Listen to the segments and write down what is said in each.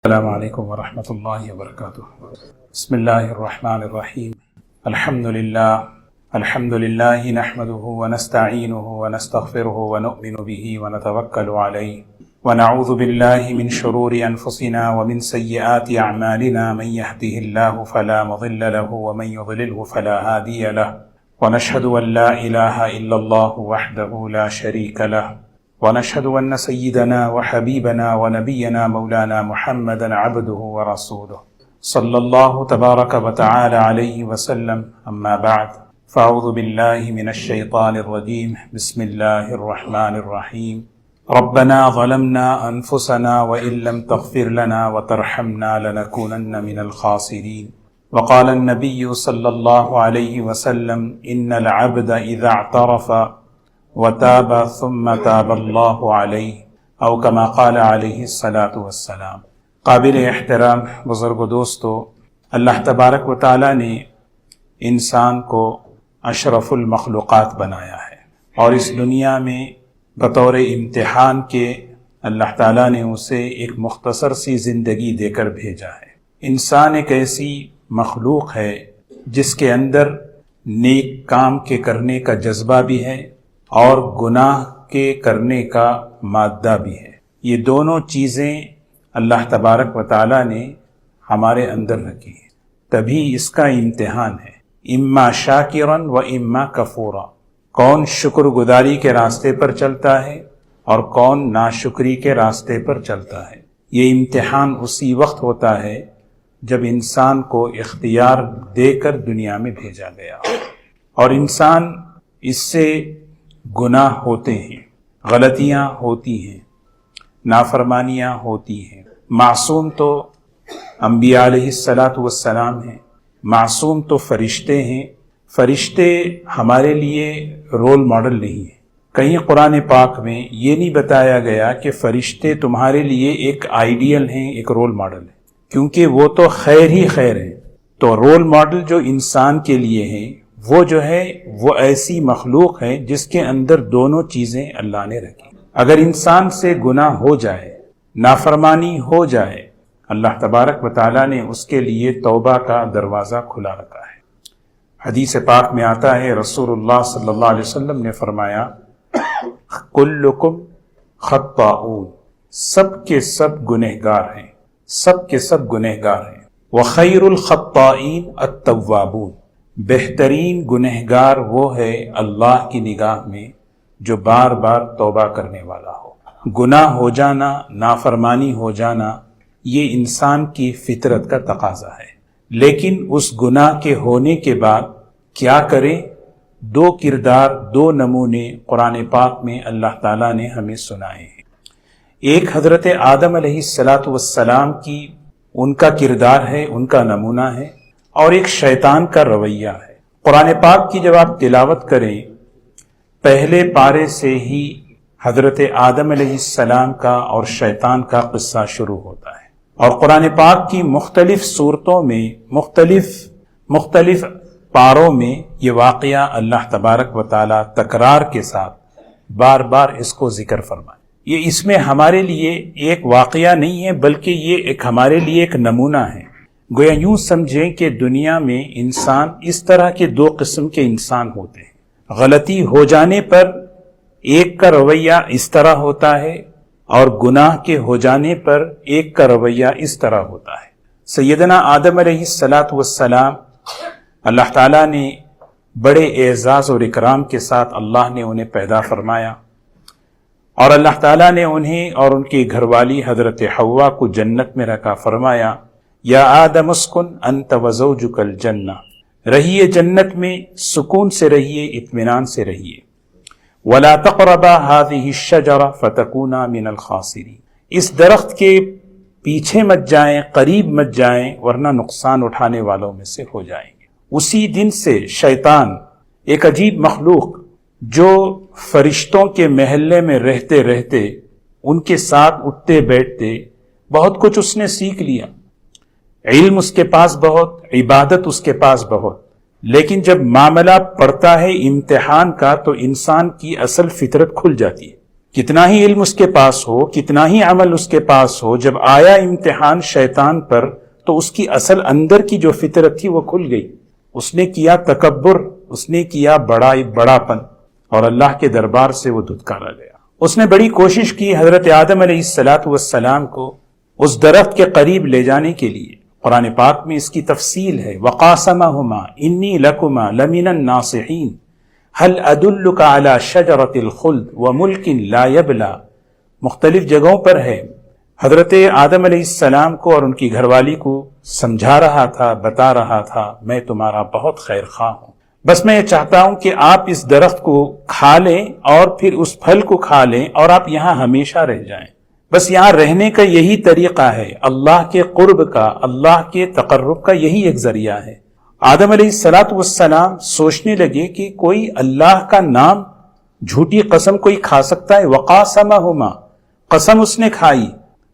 السلام علیکم ورحمۃ اللہ وبرکاتہ۔ بسم اللہ الرحمن الرحیم۔ الحمد للہ نحمده ونستعینه ونستغفره ونؤمن به ونتوکل علیہ ونعوذ باللہ من شرور انفسنا ومن سیئات اعمالنا من يهده الله فلا مضل له ومن يضلله فلا هادی له ونشهد ان لا الہ الا اللہ وحده لا شریک له ونشهد أن سيدنا وحبيبنا ونبينا مولانا محمدا عبده ورسوله صلى الله تبارك وتعالى عليه وسلم، أما بعد فأعوذ بالله من الشيطان الرجيم، بسم الله الرحمن الرحيم۔ ربنا ظلمنا أنفسنا وإن لم تغفر لنا وترحمنا لنكونن من الخاسرين، وقال النبي صلى الله عليه وسلم إن العبد إذا اعترف وتاب ثم تاب اللہ علیہ او کما قال علیہ الصلاۃ والسلام۔ قابل احترام بزرگ و دوستو، اللہ تبارک و تعالی نے انسان کو اشرف المخلوقات بنایا ہے، اور اس دنیا میں بطور امتحان کے اللہ تعالی نے اسے ایک مختصر سی زندگی دے کر بھیجا ہے۔ انسان ایک ایسی مخلوق ہے جس کے اندر نیک کام کے کرنے کا جذبہ بھی ہے اور گناہ کے کرنے کا مادہ بھی ہے۔ یہ دونوں چیزیں اللہ تبارک و تعالی نے ہمارے اندر رکھی ہیں، تبھی اس کا امتحان ہے۔ اما شاکرن و اما کفورا، کون شکر گزاری کے راستے پر چلتا ہے اور کون ناشکری کے راستے پر چلتا ہے۔ یہ امتحان اسی وقت ہوتا ہے جب انسان کو اختیار دے کر دنیا میں بھیجا گیا، اور انسان اس سے گناہ ہوتے ہیں، غلطیاں ہوتی ہیں، نافرمانیاں ہوتی ہیں۔ معصوم تو انبیاء علیہ السلام ہیں، معصوم تو فرشتے ہیں۔ فرشتے ہمارے لیے رول ماڈل نہیں ہیں۔ کہیں قرآن پاک میں یہ نہیں بتایا گیا کہ فرشتے تمہارے لیے ایک آئیڈیل ہیں، ایک رول ماڈل ہے، کیونکہ وہ تو خیر ہی خیر ہیں۔ تو رول ماڈل جو انسان کے لیے ہیں وہ جو ہے وہ ایسی مخلوق ہے جس کے اندر دونوں چیزیں اللہ نے رکھی۔ اگر انسان سے گناہ ہو جائے، نافرمانی ہو جائے، اللہ تبارک و تعالیٰ نے اس کے لیے توبہ کا دروازہ کھلا رکھا ہے۔ حدیث پاک میں آتا ہے، رسول اللہ صلی اللہ علیہ وسلم نے فرمایا، کلکم خطاؤون، سب کے سب گنہگار ہیں، سب کے سب گنہگار ہیں۔ وخیر الخطائین التوابون، بہترین گنہگار وہ ہے اللہ کی نگاہ میں جو بار بار توبہ کرنے والا ہو۔ گناہ ہو جانا، نافرمانی ہو جانا، یہ انسان کی فطرت کا تقاضا ہے، لیکن اس گناہ کے ہونے کے بعد کیا کرے؟ دو کردار، دو نمونے قرآن پاک میں اللہ تعالیٰ نے ہمیں سنائے ہیں۔ ایک حضرت آدم علیہ السلام کی ان کا کردار ہے، ان کا نمونہ ہے، اور ایک شیطان کا رویہ ہے۔ قرآن پاک کی جب آپ تلاوت کریں، پہلے پارے سے ہی حضرت آدم علیہ السلام کا اور شیطان کا قصہ شروع ہوتا ہے، اور قرآن پاک کی مختلف صورتوں میں مختلف پاروں میں یہ واقعہ اللہ تبارک و تعالی تکرار کے ساتھ بار بار اس کو ذکر فرمائے۔ یہ اس میں ہمارے لیے ایک واقعہ نہیں ہے، بلکہ یہ ہمارے لیے ایک نمونہ ہے۔ گویا یوں سمجھیں کہ دنیا میں انسان اس طرح کے دو قسم کے انسان ہوتے ہیں۔ غلطی ہو جانے پر ایک کا رویہ اس طرح ہوتا ہے، اور گناہ کے ہو جانے پر ایک کا رویہ اس طرح ہوتا ہے۔ سیدنا آدم علیہ السلام، اللہ تعالیٰ نے بڑے اعزاز اور اکرام کے ساتھ اللہ نے انہیں پیدا فرمایا، اور اللہ تعالیٰ نے انہیں اور ان کی گھر والی حضرت حوا کو جنت میں رکھا، فرمایا یا آدم اسکن انت وزوجک الجنہ، رہیے جنت میں، سکون سے رہیے، اطمینان سے رہیے۔ ولا تقربا هذه الشجرة فتكونا من الخاسرین، اس درخت کے پیچھے مت جائیں، قریب مت جائیں، ورنہ نقصان اٹھانے والوں میں سے ہو جائیں گے۔ اسی دن سے شیطان، ایک عجیب مخلوق جو فرشتوں کے محلے میں رہتے رہتے ان کے ساتھ اٹھتے بیٹھتے، بہت کچھ اس نے سیکھ لیا، علم اس کے پاس بہت، عبادت اس کے پاس بہت، لیکن جب معاملہ پڑتا ہے امتحان کا تو انسان کی اصل فطرت کھل جاتی ہے۔ کتنا ہی علم اس کے پاس ہو، کتنا ہی عمل اس کے پاس ہو، جب آیا امتحان شیطان پر تو اس کی اصل اندر کی جو فطرت تھی وہ کھل گئی. اس نے کیا تکبر، اس نے کیا بڑا پن، اور اللہ کے دربار سے وہ دھتکارا گیا. اس نے بڑی کوشش کی حضرت آدم علیہ السلام کو اس درخت کے قریب لے جانے کے لیے. قرآن پاک میں اس کی تفصیل ہے. وَقَاسَمَهُمَا إِنِّي لَكُمَا لَمِنَ النَّاصِحِينَ هَلْ أَدُلُّكَ عَلَى شَجَرَةِ الْخُلْدِ وَمُلْكٍ لَا يَبْلَى. مختلف جگہوں پر ہے. حضرت آدم علیہ السلام کو اور ان کی گھر والی کو سمجھا رہا تھا، بتا رہا تھا میں تمہارا بہت خیر خواہ ہوں، بس میں یہ چاہتا ہوں کہ آپ اس درخت کو کھا لیں اور پھر اس پھل کو کھا لیں اور آپ یہاں ہمیشہ رہ جائیں. بس یہاں رہنے کا یہی طریقہ ہے، اللہ کے قرب کا، اللہ کے تقرب کا یہی ایک ذریعہ ہے. آدم علیہ السلام سوچنے لگے کہ کوئی اللہ کا نام، جھوٹی قسم کوئی کھا سکتا ہے؟ وقاسمہما، قسم اس نے کھائی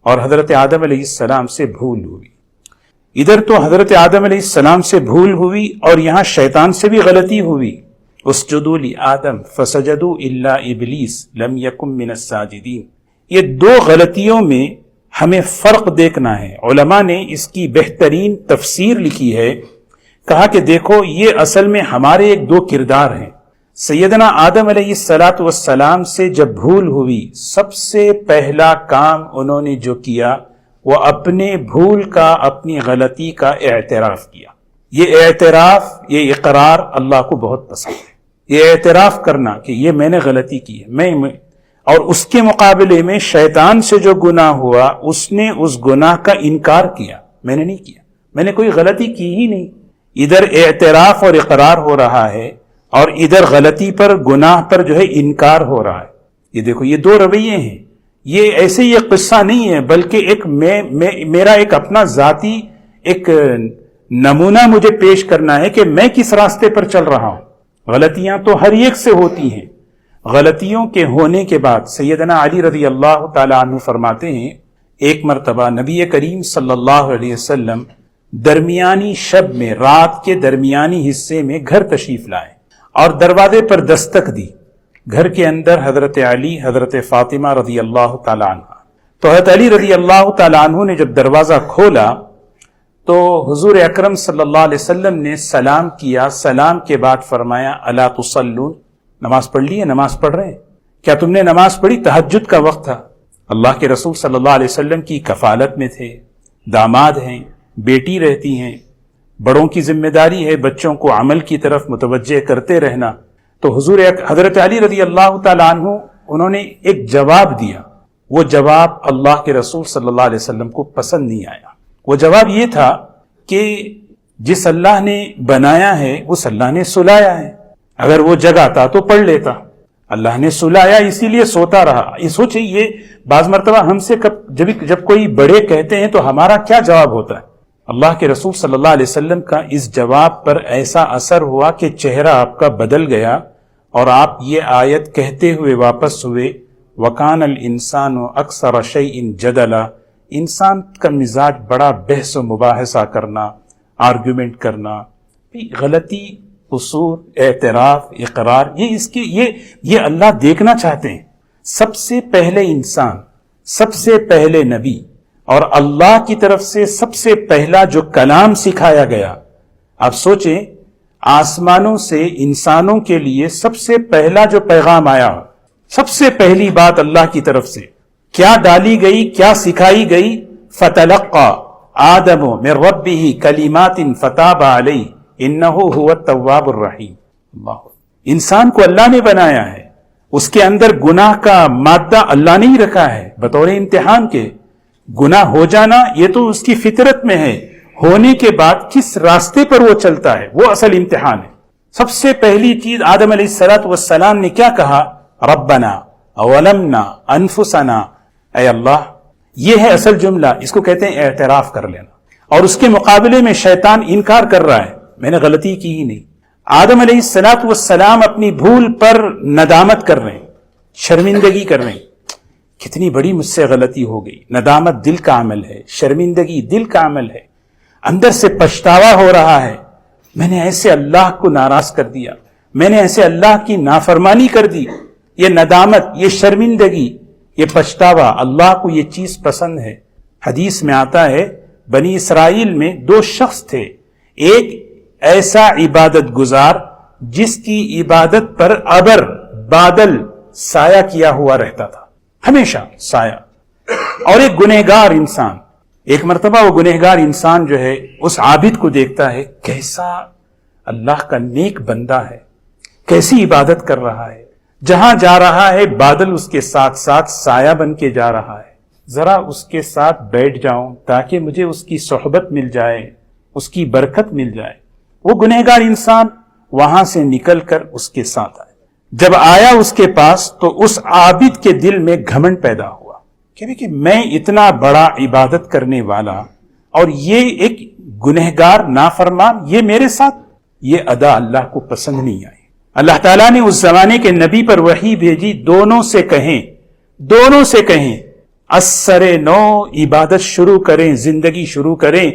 اور حضرت آدم علیہ السلام سے بھول ہوئی. ادھر تو حضرت آدم علیہ السلام سے بھول ہوئی اور یہاں شیطان سے بھی غلطی ہوئی. اسجدوا لآدم فسجدوا الا ابلیس لم یکن من الساجدین. یہ دو غلطیوں میں ہمیں فرق دیکھنا ہے. علماء نے اس کی بہترین تفسیر لکھی ہے. کہا کہ دیکھو یہ اصل میں ہمارے ایک دو کردار ہیں. سیدنا آدم علیہ السلام سے جب بھول ہوئی، سب سے پہلا کام انہوں نے جو کیا وہ اپنے بھول کا، اپنی غلطی کا اعتراف کیا. یہ اعتراف، یہ اقرار اللہ کو بہت پسند ہے. یہ اعتراف کرنا کہ یہ میں نے غلطی کی ہے، اور اس کے مقابلے میں شیطان سے جو گناہ ہوا اس نے اس گناہ کا انکار کیا. میں نے نہیں کیا، میں نے کوئی غلطی کی ہی نہیں. ادھر اعتراف اور اقرار ہو رہا ہے اور ادھر غلطی پر، گناہ پر جو ہے انکار ہو رہا ہے. یہ دیکھو یہ دو رویے ہیں. یہ ایسے یہ قصہ نہیں ہے بلکہ ایک میرا ایک اپنا ذاتی ایک نمونہ مجھے پیش کرنا ہے کہ میں کس راستے پر چل رہا ہوں. غلطیاں تو ہر ایک سے ہوتی ہیں. غلطیوں کے ہونے کے بعد سیدنا علی رضی اللہ تعالی عنہ فرماتے ہیں ایک مرتبہ نبی کریم صلی اللہ علیہ وسلم درمیانی شب میں، رات کے درمیانی حصے میں گھر تشریف لائے اور دروازے پر دستک دی. گھر کے اندر حضرت علی، حضرت فاطمہ رضی اللہ تعالی عنہ. تو حضرت علی رضی اللہ تعالی عنہ نے جب دروازہ کھولا تو حضور اکرم صلی اللہ علیہ وسلم نے سلام کیا. سلام کے بعد فرمایا الا تصلون، نماز پڑھ لی ہے؟ نماز پڑھ رہے ہیں کیا؟ تم نے نماز پڑھی؟ تہجد کا وقت تھا. اللہ کے رسول صلی اللہ علیہ وسلم کی کفالت میں تھے، داماد ہیں، بیٹی رہتی ہیں، بڑوں کی ذمہ داری ہے بچوں کو عمل کی طرف متوجہ کرتے رہنا. تو حضرت علی رضی اللہ تعالی عنہ انہوں نے ایک جواب دیا. وہ جواب اللہ کے رسول صلی اللہ علیہ وسلم کو پسند نہیں آیا. وہ جواب یہ تھا کہ جس اللہ نے بنایا ہے اس اللہ نے سلایا ہے. اگر وہ جگاتا تو پڑھ لیتا. اللہ نے سلایا اسی لیے سوتا رہا. یہ سوچیں، یہ بعض مرتبہ ہم سے جب کوئی بڑے کہتے ہیں تو ہمارا کیا جواب ہوتا ہے. اللہ کے رسول صلی اللہ علیہ وسلم کا اس جواب پر ایسا اثر ہوا کہ چہرہ آپ کا بدل گیا اور آپ یہ آیت کہتے ہوئے واپس ہوئے وَقَانَ الْإِنسَانُ أَكْثَرَ شَيْءٍ جَدَلًا. انسان کا مزاج بڑا بحث و مباحثہ کرنا، آرگومنٹ کرنا. غلطی، قصور، اعتراف، اقرار، یہ اللہ دیکھنا چاہتے ہیں. سب سے پہلے انسان، سب سے پہلے نبی اور اللہ کی طرف سے سب سے پہلا جو کلام سکھایا گیا. آپ سوچیں، آسمانوں سے انسانوں کے لیے سب سے پہلا جو پیغام آیا، سب سے پہلی بات اللہ کی طرف سے کیا ڈالی گئی، کیا سکھائی گئی؟ فَتَلَقَّى آدَمُ مِن رَبِّهِ كَلِمَاتٍ فَتَابَ عَلَيْهِ إِنَّهُ هُوَ التَّوَّابُ الرَّحِيمُ. انسان کو اللہ نے بنایا ہے، اس کے اندر گناہ کا مادہ اللہ نے ہی رکھا ہے بطور امتحان کے. گناہ ہو جانا یہ تو اس کی فطرت میں ہے، ہونے کے بعد کس راستے پر وہ چلتا ہے وہ اصل امتحان ہے. سب سے پہلی چیز آدم علیہ السلام نے کیا کہا؟ ربنا اولمنا انفسنا. اے اللہ، یہ ہے اصل جملہ، اس کو کہتے ہیں اعتراف کر لینا. اور اس کے مقابلے میں شیطان انکار کر رہا ہے، میں نے غلطی کی ہی نہیں. آدم علیہ السلام اپنی بھول پر ندامت کر رہے ہیں، شرمندگی کر رہے ہیں. کتنی بڑی مجھ سے غلطی ہو گئی. ندامت دل کا عمل ہے، شرمندگی دل کا عمل ہے. اندر سے پچھتاوا ہو رہا ہے، میں نے ایسے اللہ کو ناراض کر دیا، میں نے ایسے اللہ کی نافرمانی کر دی. یہ ندامت، یہ شرمندگی، یہ پچھتاوا، اللہ کو یہ چیز پسند ہے۔ حدیث میں آتا ہے بنی اسرائیل میں دو شخص تھے، ایک ایسا عبادت گزار جس کی عبادت پر ابر بادل سایہ کیا ہوا رہتا تھا، ہمیشہ سایہ، اور ایک گنہگار انسان۔ ایک مرتبہ وہ گنہگار انسان جو ہے اس عابد کو دیکھتا ہے، کیسا اللہ کا نیک بندہ ہے، کیسی عبادت کر رہا ہے، جہاں جا رہا ہے بادل اس کے ساتھ ساتھ سایہ بن کے جا رہا ہے، ذرا اس کے ساتھ بیٹھ جاؤں تاکہ مجھے اس کی صحبت مل جائے، اس کی برکت مل جائے۔ وہ گنہگار انسان وہاں سے نکل کر اس کے ساتھ آیا۔ جب آیا اس کے پاس تو اس عابد کے دل میں گھمنڈ پیدا ہوا کہ میں اتنا بڑا عبادت کرنے والا اور یہ ایک گنہگار نافرمان، یہ میرے ساتھ، یہ ادا اللہ کو پسند نہیں آئی۔ اللہ تعالیٰ نے اس زمانے کے نبی پر وحی بھیجی، دونوں سے کہیں اثر نو عبادت شروع کریں، زندگی شروع کریں۔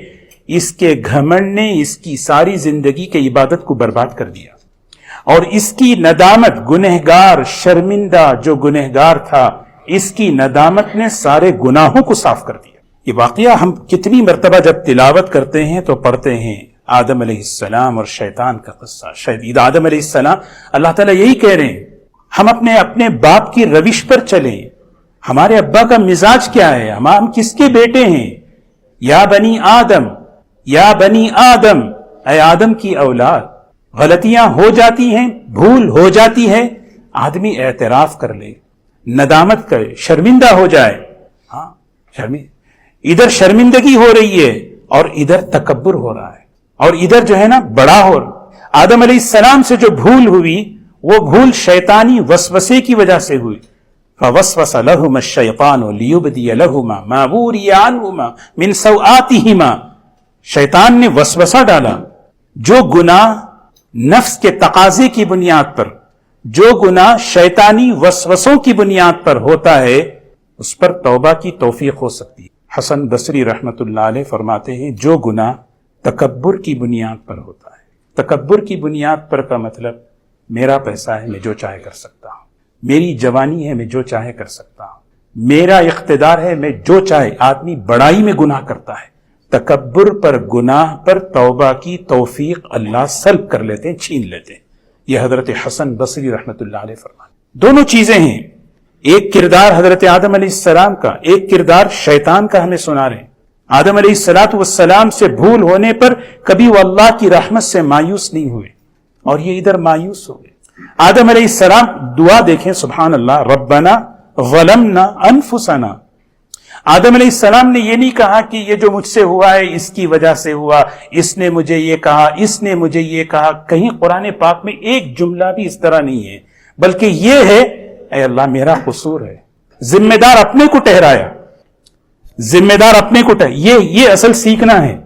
اس کے گھمنڈ نے اس کی ساری زندگی کے عبادت کو برباد کر دیا، اور اس کی ندامت، گنہگار شرمندہ جو گنہگار تھا، اس کی ندامت نے سارے گناہوں کو صاف کر دیا۔ یہ واقعہ ہم کتنی مرتبہ جب تلاوت کرتے ہیں تو پڑھتے ہیں، آدم علیہ السلام اور شیطان کا قصہ۔ شاید آدم علیہ السلام، اللہ تعالیٰ یہی کہہ رہے ہیں ہم اپنے باپ کی روش پر چلیں، ہمارے ابا کا مزاج کیا ہے، ہم کس کے بیٹے ہیں۔ یا بنی آدم، اے آدم کی اولاد، غلطیاں ہو جاتی ہیں، بھول ہو جاتی ہے، آدمی اعتراف کر لے، ندامت کرے، شرمندہ ہو جائے۔ ہاں، ادھر شرمندگی ہو رہی ہے اور ادھر تکبر ہو رہا ہے، اور ادھر جو ہے نا بڑا ہو رہا۔ آدم علیہ السلام سے جو بھول ہوئی، وہ بھول شیطانی وسوسے کی وجہ سے ہوئی۔ فوسوس لهما الشیطان لیبدی لهما ما وري عنهما من سوآتهما، شیطان نے وسوسہ ڈالا۔ جو گناہ نفس کے تقاضے کی بنیاد پر، جو گناہ شیطانی وسوسوں کی بنیاد پر ہوتا ہے، اس پر توبہ کی توفیق ہو سکتی ہے۔ حسن بصری رحمت اللہ علیہ فرماتے ہیں جو گناہ تکبر کی بنیاد پر ہوتا ہے، تکبر کی بنیاد پر کا مطلب میرا پیسہ ہے، میں جو چاہے کر سکتا ہوں، میری جوانی ہے، میں جو چاہے کر سکتا ہوں، میرا اقتدار ہے، میں جو چاہے۔ آدمی بڑائی میں گناہ کرتا ہے، تکبر پر، گناہ پر توبہ کی توفیق اللہ سلب کر لیتے ہیں، چھین لیتے ہیں۔ یہ حضرت حسن بصری رحمت اللہ علیہ فرماتے ہیں۔ دونوں چیزیں ہیں، ایک کردار حضرت آدم علیہ السلام کا، ایک کردار شیطان کا ہمیں سنا رہے ہیں۔ آدم علیہ السلام سے بھول ہونے پر کبھی وہ اللہ کی رحمت سے مایوس نہیں ہوئے، اور یہ ادھر مایوس ہو گئے۔ آدم علیہ السلام دعا دیکھیں، سبحان اللہ، ربنا ظلمنا انفسنا۔ آدم علیہ السلام نے یہ نہیں کہا کہ یہ جو مجھ سے ہوا ہے اس کی وجہ سے ہوا، اس نے مجھے یہ کہا، اس نے مجھے یہ کہا۔ کہیں قرآن پاک میں ایک جملہ بھی اس طرح نہیں ہے، بلکہ یہ ہے اے اللہ میرا قصور ہے، ذمہ دار اپنے کو ٹھہرایا، ذمہ دار اپنے کو یہ اصل سیکھنا ہے۔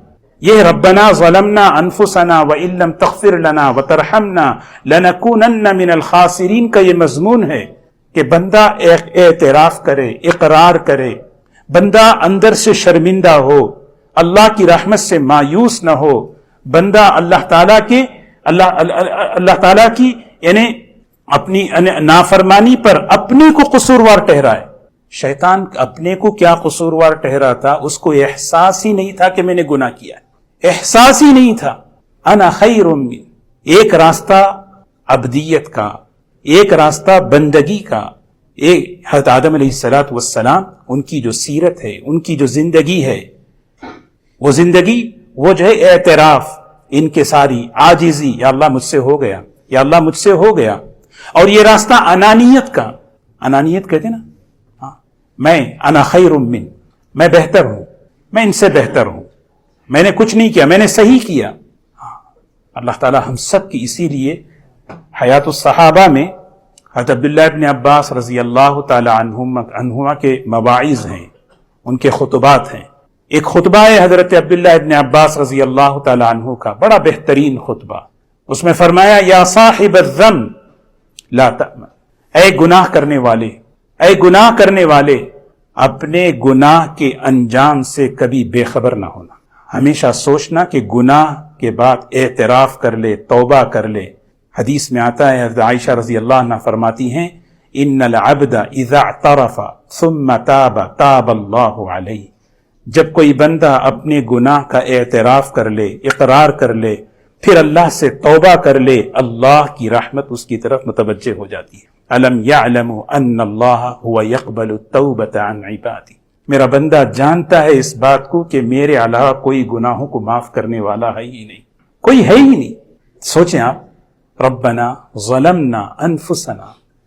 یہ ربنا ظلمنا انفسنا وان لم تغفر لنا وترحمنا لنکونن من الخاسرین کا یہ مضمون ہے کہ بندہ اعتراف کرے، اقرار کرے، بندہ اندر سے شرمندہ ہو، اللہ کی رحمت سے مایوس نہ ہو، بندہ اللہ تعالیٰ کی یعنی اپنی نافرمانی پر اپنے کو قصوروار ٹھہرائے۔ شیطان اپنے کو کیا قصوروار ٹھہراتا، اس کو احساس ہی نہیں تھا کہ میں نے گناہ کیا ہے، احساس ہی نہیں تھا۔ انا خیر من، ایک راستہ عبدیت کا، ایک راستہ بندگی کا۔ ایک حضرت آدم علیہ السلام، ان کی جو سیرت ہے، ان کی جو زندگی ہے، وہ زندگی، وہ جو ہے اعتراف، ان کے ساری عاجزی، یا اللہ مجھ سے ہو گیا، یا اللہ مجھ سے ہو گیا۔ اور یہ راستہ انانیت کا، انانیت کہتے نا، میں انا خیر من، میں بہتر ہوں، میں ان سے بہتر ہوں، میں نے کچھ نہیں کیا، میں نے صحیح کیا۔ اللہ تعالی ہم سب کی، اسی لیے حیات الصحابہ میں حضرت عبداللہ ابن عباس رضی اللہ تعالی عنہما کے مواعظ ہیں، ان کے خطبات ہیں۔ ایک خطبہ ہے حضرت عبداللہ ابن عباس رضی اللہ تعالی عنہ کا، بڑا بہترین خطبہ۔ اس میں فرمایا یا صاحب الذنب لا تأمن، اے گناہ کرنے والے، اے گناہ کرنے والے، اپنے گناہ کے انجام سے کبھی بے خبر نہ ہونا۔ ہمیشہ سوچنا کہ گناہ کے بعد اعتراف کر لے، توبہ کر لے۔ حدیث میں آتا ہے، حضرت عائشہ رضی اللہ عنہ فرماتی ہیں ان العبد اذا اعترف ثم تاب تاب اللہ علیہ، جب کوئی بندہ اپنے گناہ کا اعتراف کر لے، اقرار کر لے، پھر اللہ سے توبہ کر لے، اللہ کی رحمت اس کی طرف متوجہ ہو جاتی ہے۔ الم یعلموا ان اللہ هو يقبل التوبۃ عن عبادہ، میرا بندہ جانتا ہے اس بات کو کہ میرے علاوہ کوئی گناہوں کو معاف کرنے والا ہے ہی نہیں، کوئی ہے ہی نہیں۔ سوچیں آپ، ربنا ظلمنا انفسنا،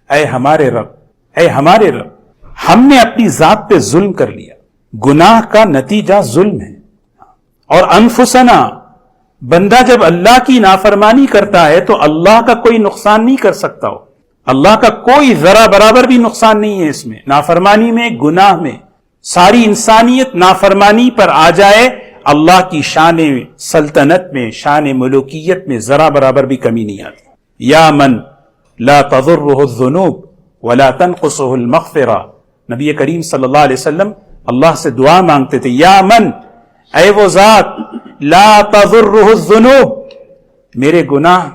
اے ہمارے رب ہم نے اپنی ذات پہ ظلم کر لیا، گناہ کا نتیجہ ظلم ہے۔ اور انفسنا، بندہ جب اللہ کی نافرمانی کرتا ہے تو اللہ کا کوئی نقصان نہیں کر سکتا ہو، اللہ کا کوئی ذرا برابر بھی نقصان نہیں ہے اس میں، نافرمانی میں، گناہ میں۔ ساری انسانیت نافرمانی پر آ جائے، اللہ کی شان سلطنت میں، شان ملوکیت میں ذرا برابر بھی کمی نہیں آتی۔ یا من لا تضرہ الذنوب ولا تنقصہ المغفرہ، نبی کریم صلی اللہ علیہ وسلم اللہ سے دعا مانگتے تھے، یا من، اے وہ ذات، لا تضرہ الذنوب، میرے گناہ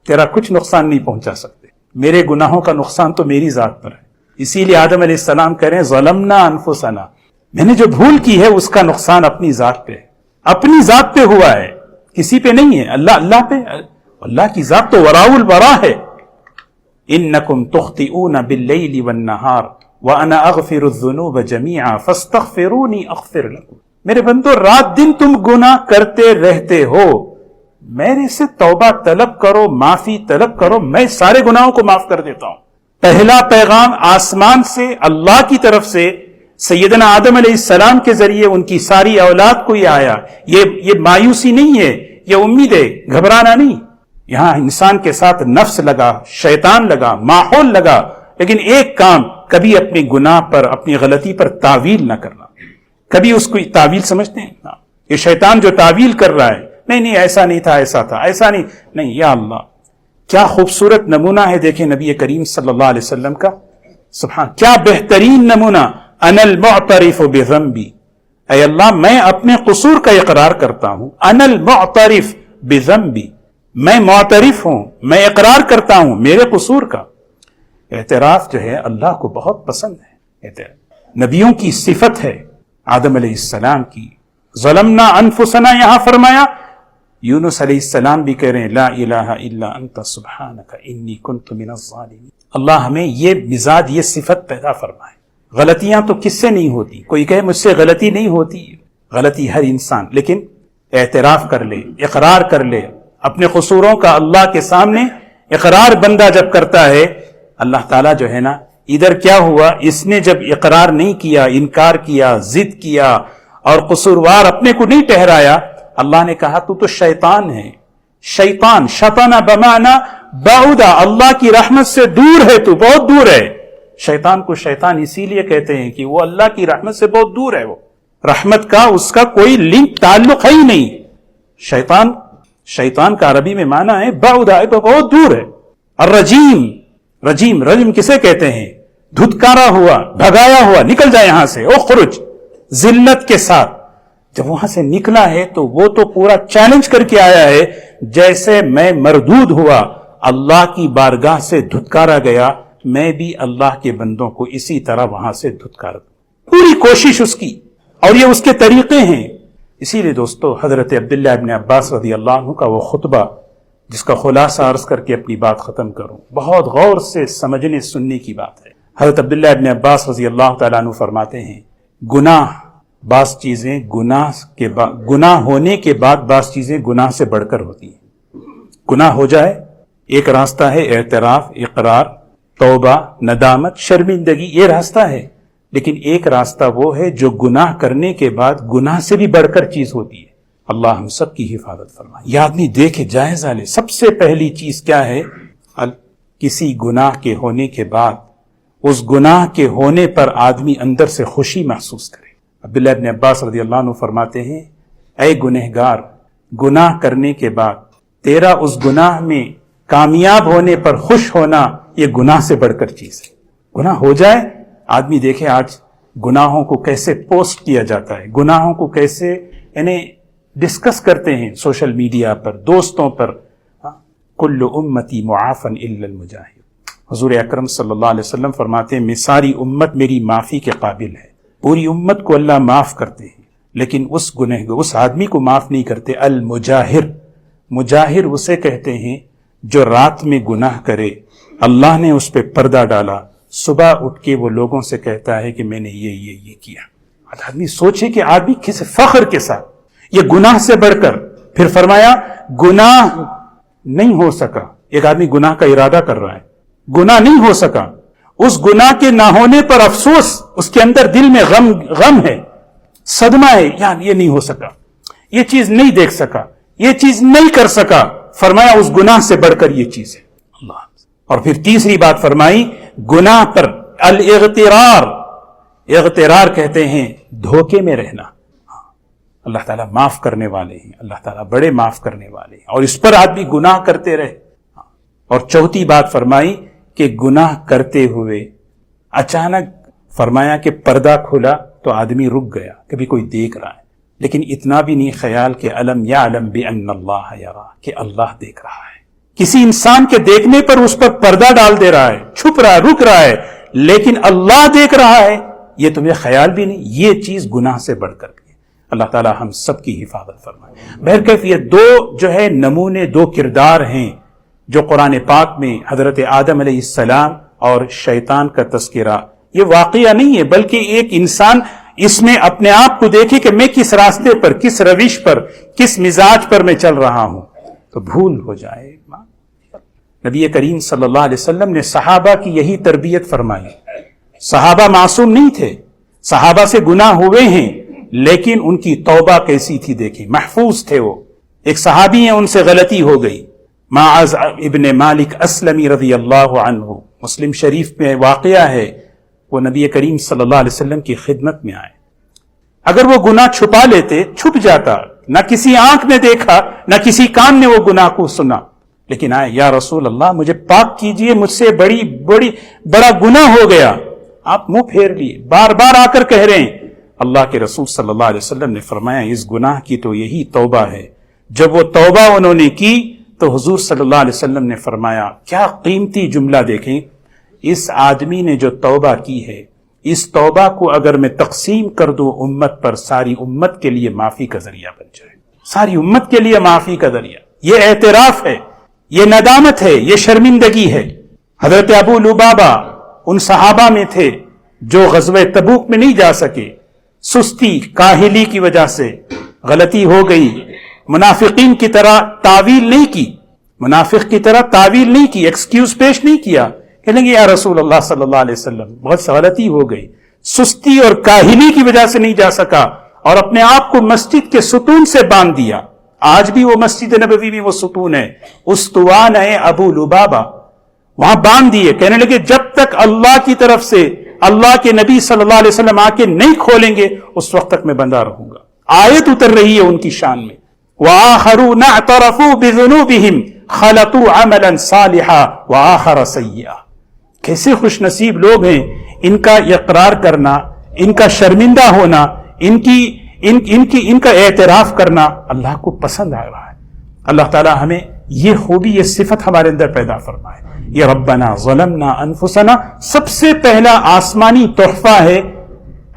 تیرا کچھ نقصان نہیں پہنچا سکتے، میرے گناہوں کا نقصان تو میری ذات پر ہے۔ اسی لیے آدم علیہ السلام کہہ رہے ہیں ظلمنا انفسنا، میں نے جو بھول کی ہے اس کا نقصان اپنی ذات پہ، اپنی ذات پہ ہوا ہے، کسی پہ نہیں ہے، اللہ پہ۔ اللہ کی ذات تو وراء الورا ہے۔ انکم تخطئون باللیل والنہار وانا اغفر الذنوب جميعا فاستغفرونی اغفر لکم، میرے بندو رات دن تم گناہ کرتے رہتے ہو، میرے سے توبہ طلب کرو، معافی طلب کرو، میں سارے گناہوں کو معاف کر دیتا ہوں۔ پہلا پیغام آسمان سے، اللہ کی طرف سے، سیدنا آدم علیہ السلام کے ذریعے ان کی ساری اولاد کو یہ آیا۔ یہ مایوسی نہیں ہے، یہ امید ہے، گھبرانا نہیں۔ یہاں انسان کے ساتھ نفس لگا، شیطان لگا، ماحول لگا، لیکن ایک کام، کبھی اپنے گناہ پر، اپنی غلطی پر تعویل نہ کرنا۔ کبھی اس کو تعویل سمجھتے ہیں، یہ شیطان جو تعویل کر رہا ہے، نہیں ایسا نہیں تھا، ایسا تھا، ایسا نہیں، یا اللہ، کیا خوبصورت نمونہ ہے، دیکھیں نبی کریم صلی اللہ علیہ وسلم کا، سبحان، کیا بہترین نمونہ، انا المعترف بذنبی، اے اللہ میں اپنے قصور کا اقرار کرتا ہوں، انا المعترف بذنبی، میں معترف ہوں، میں اقرار کرتا ہوں میرے قصور کا۔ اعتراف جو ہے اللہ کو بہت پسند ہے، نبیوں کی صفت ہے، آدم علیہ السلام کی۔ ظلمنا انفسنا یہاں فرمایا، یونس علیہ السلام بھی کہہ رہے ہیں لا الہ الا انت سبحانک انی کنت من الظالمین، اللہ ہمیں یہ مزاج، یہ صفت پیدا فرمائے۔ غلطیاں تو کس سے نہیں ہوتی، کوئی کہے مجھ سے غلطی نہیں ہوتی، غلطی ہر انسان، لیکن اعتراف کر لے، اقرار کر لے اپنے قصوروں کا، اللہ کے سامنے اقرار بندہ جب کرتا ہے، اللہ تعالیٰ جو ہے نا، ادھر کیا ہوا، اس نے جب اقرار نہیں کیا، انکار کیا، ضد کیا اور قصوروار اپنے کو نہیں ٹھہرایا، اللہ نے کہا تو شیطان ہے، شیطان، شطن بمعنی بعد، اللہ کی رحمت سے دور ہے، تو بہت دور ہے۔ شیطان کو شیطان اسی لیے کہتے ہیں کہ وہ اللہ کی رحمت سے بہت دور ہے، وہ رحمت کا اس کا کوئی لنک، تعلق ہے ہی نہیں۔ شیطان کا عربی میں معنی ہے بعد، ہے تو بہت دور ہے۔ رجیم کسے کہتے ہیں؟ دھتکارا ہوا، بھگایا ہوا، نکل جائے یہاں سے، اخرج، ذلت کے ساتھ۔ جب وہاں سے نکلا ہے تو وہ تو پورا چیلنج کر کے آیا ہے، جیسے میں مردود ہوا، اللہ کی بارگاہ سے دھتکارا گیا، میں بھی اللہ کے بندوں کو اسی طرح وہاں سے دھتکارا دوں، پوری کوشش اس کی، اور یہ اس کے طریقے ہیں۔ اسی لیے دوستو، حضرت عبداللہ ابن عباس رضی اللہ عنہ کا وہ خطبہ، جس کا خلاصہ عرض کر کے اپنی بات ختم کروں، بہت غور سے سمجھنے سننے کی بات ہے۔ حضرت عبداللہ ابن عباس رضی اللہ تعالیٰ عنہ فرماتے ہیں، بعض چیزیں گناہ ہونے کے بعد بعض چیزیں گناہ سے بڑھ کر ہوتی ہیں۔ گناہ ہو جائے، ایک راستہ ہے اعتراف، اقرار، توبہ، ندامت، شرمندگی، یہ راستہ ہے، لیکن ایک راستہ وہ ہے جو گناہ کرنے کے بعد گناہ سے بھی بڑھ کر چیز ہوتی ہے۔ اللہ ہم سب کی حفاظت فرمائے۔ یہ آدمی دیکھے، جائزہ لے، سب سے پہلی چیز کیا ہے؟ کسی گناہ کے ہونے کے بعد اس گناہ کے ہونے پر آدمی اندر سے خوشی محسوس کرے۔ عبداللہ ابن عباس رضی اللہ عنہ فرماتے ہیں، اے گنہگار، گناہ کرنے کے بعد تیرا اس گناہ میں کامیاب ہونے پر خوش ہونا، یہ گناہ سے بڑھ کر چیز ہے۔ گناہ ہو جائے، آدمی دیکھے آج گناہوں کو کیسے پوسٹ کیا جاتا ہے، گناہوں کو کیسے ڈسکس کرتے ہیں سوشل میڈیا پر، دوستوں پر، کل امتی معافن الا المجاہر، حضور اکرم صلی اللہ علیہ وسلم فرماتے ہیں ساری امت میری معافی کے قابل ہے، پوری امت کو اللہ معاف کرتے ہیں، لیکن اس آدمی کو معاف نہیں کرتے۔ المجاہر، مجاہر اسے کہتے ہیں جو رات میں گناہ کرے، اللہ نے اس پہ پردہ ڈالا، صبح اٹھ کے وہ لوگوں سے کہتا ہے کہ میں نے یہ کیا۔ آدمی سوچے کہ آدمی کس فخر کے ساتھ یہ گناہ سے بڑھ کر، پھر فرمایا گناہ نہیں ہو سکا۔ ایک آدمی گناہ کا ارادہ کر رہا ہے، گناہ نہیں ہو سکا، اس گناہ کے نہ ہونے پر افسوس، اس کے اندر دل میں غم ہے، صدمہ ہے، یار یہ نہیں ہو سکا، یہ چیز نہیں دیکھ سکا، یہ چیز نہیں کر سکا۔ فرمایا اس گناہ سے بڑھ کر یہ چیز ہے اللہ۔ اور پھر تیسری بات فرمائی گناہ پر الاغترار، اغترار کہتے ہیں دھوکے میں رہنا۔ اللہ تعالیٰ معاف کرنے والے ہیں، اللہ تعالیٰ بڑے معاف کرنے والے ہیں، اور اس پر آدمی گناہ کرتے رہے۔ اور چوتھی بات فرمائی کہ گناہ کرتے ہوئے اچانک فرمایا کہ پردہ کھلا تو آدمی رک گیا، کبھی کوئی دیکھ رہا ہے، لیکن اتنا بھی نہیں خیال کہ علم یعلم بان اللہ یرا، کہ اللہ دیکھ رہا ہے۔ کسی انسان کے دیکھنے پر اس پر پردہ ڈال دے رہا ہے، چھپ رہا ہے، رک رہا ہے، لیکن اللہ دیکھ رہا ہے، یہ تمہیں خیال بھی نہیں۔ یہ چیز گناہ سے بڑھ کر کے اللہ تعالی ہم سب کی حفاظت فرمائے۔ بہرکیف یہ دو جو ہے نمونے، دو کردار ہیں جو قرآن پاک میں حضرت آدم علیہ السلام اور شیطان کا تذکرہ، یہ واقعہ نہیں ہے، بلکہ ایک انسان اس میں اپنے آپ کو دیکھے کہ میں کس راستے پر، کس روش پر، کس مزاج پر میں چل رہا ہوں، تو بھول ہو جائے۔ نبی کریم صلی اللہ علیہ وسلم نے صحابہ کی یہی تربیت فرمائی۔ صحابہ معصوم نہیں تھے، صحابہ سے گناہ ہوئے ہیں، لیکن ان کی توبہ کیسی تھی دیکھیں، محفوظ تھے وہ۔ ایک صحابی ہیں، ان سے غلطی ہو گئی، معاذ ابن مالک اسلمی رضی اللہ عنہ، مسلم شریف میں واقعہ ہے، وہ نبی کریم صلی اللہ علیہ وسلم کی خدمت میں آئے۔ اگر وہ گناہ چھپا لیتے، چھپ جاتا، نہ کسی آنکھ نے دیکھا، نہ کسی کان نے وہ گناہ کو سنا، لیکن آئے، یا رسول اللہ مجھے پاک کیجئے، مجھ سے بڑا گناہ ہو گیا۔ آپ منہ پھیر لیے، بار بار آ کر کہہ رہے ہیں۔ اللہ کے رسول صلی اللہ علیہ وسلم نے فرمایا اس گناہ کی تو یہی توبہ ہے۔ جب وہ توبہ انہوں نے کی تو حضور صلی اللہ علیہ وسلم نے فرمایا، کیا قیمتی جملہ دیکھیں، اس آدمی نے جو توبہ کی ہے، اس توبہ کو اگر میں تقسیم کر دوں امت پر، ساری امت کے لیے معافی کا ذریعہ بن جائے، ساری امت کے لیے معافی کا ذریعہ۔ یہ اعتراف ہے، یہ ندامت ہے، یہ شرمندگی ہے۔ حضرت ابو لبابہ ان صحابہ میں تھے جو غزوہ تبوک میں نہیں جا سکے، سستی، کاہلی کی وجہ سے غلطی ہو گئی، منافقین کی طرح تعویل نہیں کی، منافق کی طرح تعویل نہیں کی، ایکسکیوز پیش نہیں کیا، کہنے گے یا رسول اللہ صلی اللہ علیہ وسلم بہت غلطی ہو گئی، سستی اور کاہلی کی وجہ سے نہیں جا سکا، اور اپنے آپ کو مسجد کے ستون سے باندھ دیا۔ آج بھی وہ مسجد نبوی میں وہ ستون ہے، استوان ہے ابو لبابہ، وہاں باندھ دیے، کہنے لگے جب تک اللہ کی طرف سے اللہ کے نبی صلی اللہ علیہ وسلم آ کے نہیں کھولیں گے اس وقت تک میں بندہ رہوں گا۔ آیت اتر رہی ہے ان کی شان میں، وآخرون اعترفوا بذنوبہم خلطوا عملا صالحا وآخر سیئا۔ کیسے خوش نصیب لوگ ہیں، ان کا اقرار کرنا، ان کا شرمندہ ہونا، ان کا اعتراف کرنا اللہ کو پسند آ رہا ہے۔ اللہ تعالی ہمیں یہ خوبی، یہ صفت ہمارے اندر پیدا فرمائے۔ یہ ربنا ظلمنا انفسنا سب سے پہلا آسمانی تحفہ ہے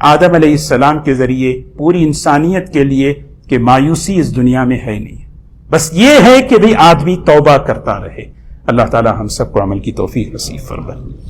آدم علیہ السلام کے ذریعے پوری انسانیت کے لیے، کہ مایوسی اس دنیا میں ہے نہیں، بس یہ ہے کہ بھی آدمی توبہ کرتا رہے۔ اللہ تعالی ہم سب کو عمل کی توفیق نصیب فرمائے۔